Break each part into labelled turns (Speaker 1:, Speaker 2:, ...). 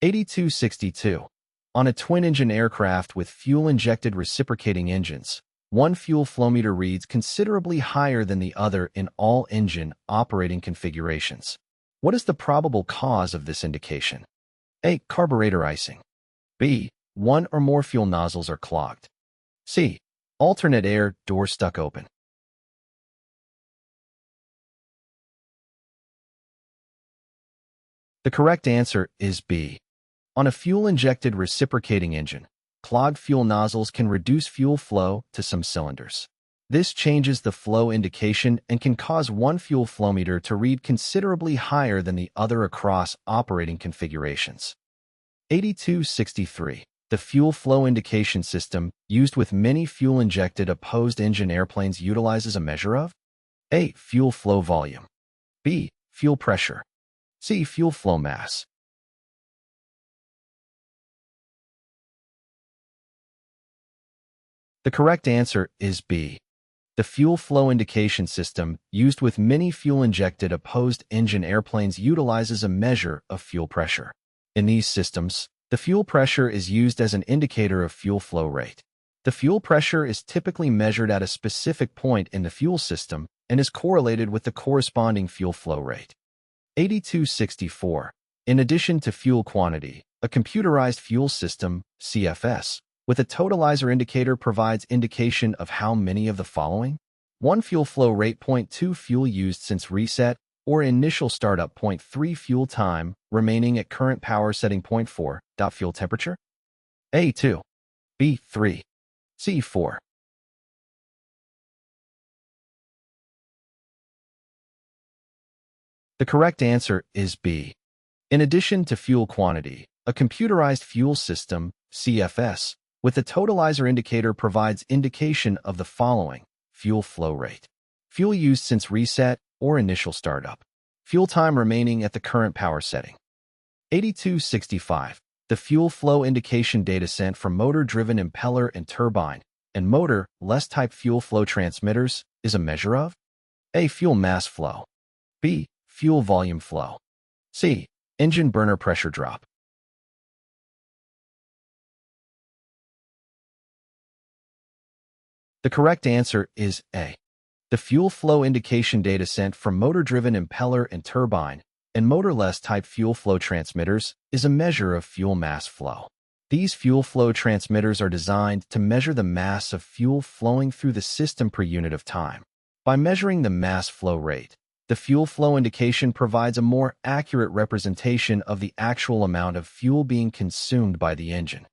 Speaker 1: 8262. On a twin-engine aircraft with fuel-injected reciprocating engines, one fuel flow meter reads considerably higher than the other in all engine operating configurations. What is the probable cause of this indication? A. Carburetor icing. B. One or more fuel nozzles are clogged. C. Alternate air door stuck open. The correct answer is B. On a fuel-injected reciprocating engine, clogged fuel nozzles can reduce fuel flow to some cylinders. This changes the flow indication and can cause one fuel flow meter to read considerably higher than the other across operating configurations. 8263. The fuel flow indication system used with many fuel-injected opposed engine airplanes utilizes a measure of A. Fuel flow volume. B. Fuel pressure. C. Fuel flow mass. The correct answer is B. The fuel flow indication system used with many fuel-injected opposed engine airplanes utilizes a measure of fuel pressure. In these systems, the fuel pressure is used as an indicator of fuel flow rate. The fuel pressure is typically measured at a specific point in the fuel system and is correlated with the corresponding fuel flow rate. 8264. In addition to fuel quantity, a computerized fuel system, CFS, with a totalizer-indicator provides indication of how many of the following: 1. Fuel flow rate. 2. Fuel used since reset or initial startup. 3. Fuel time remaining at current power setting. 4. Fuel temperature. A. 2. B. 3. C. 4. The correct answer is B. In addition to fuel quantity, a computerized fuel system, CFS, with a totalizer indicator provides indication of the following: fuel flow rate, fuel used since reset or initial startup, fuel time remaining at the current power setting. 8265. The fuel flow indication data sent from motor-driven impeller and turbine and motor-less type fuel flow transmitters is a measure of A. Fuel mass flow. B. Fuel volume flow. C. Engine burner pressure drop. The correct answer is A. The fuel flow indication data sent from motor-driven impeller and turbine and motorless type fuel flow transmitters is a measure of fuel mass flow. These fuel flow transmitters are designed to measure the mass of fuel flowing through the system per unit of time. By measuring the mass flow rate, the fuel flow indication provides a more accurate representation of the actual amount of fuel being consumed by the engine.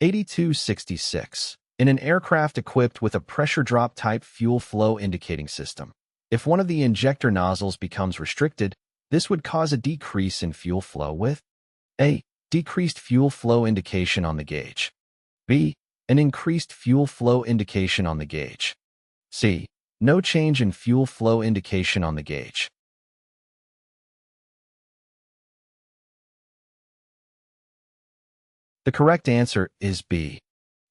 Speaker 1: 8266. In an aircraft equipped with a pressure drop type fuel flow indicating system, if one of the injector nozzles becomes restricted, this would cause a decrease in fuel flow with A. Decreased fuel flow indication on the gauge. B. An increased fuel flow indication on the gauge. C. No change in fuel flow indication on the gauge. The correct answer is B.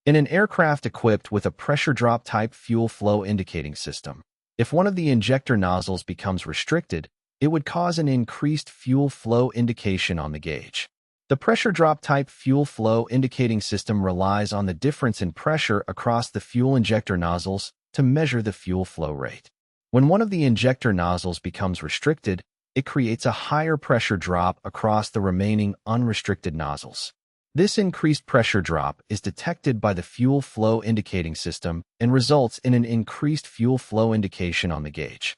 Speaker 1: In an aircraft equipped with a pressure drop type fuel flow indicating system, if one of the injector nozzles becomes restricted, it would cause an increased fuel flow indication on the gauge. The pressure drop type fuel flow indicating system relies on the difference in pressure across the fuel injector nozzles to measure the fuel flow rate. When one of the injector nozzles becomes restricted, it creates a higher pressure drop across the remaining unrestricted nozzles. This increased pressure drop is detected by the fuel flow indicating system and results in an increased fuel flow indication on the gauge.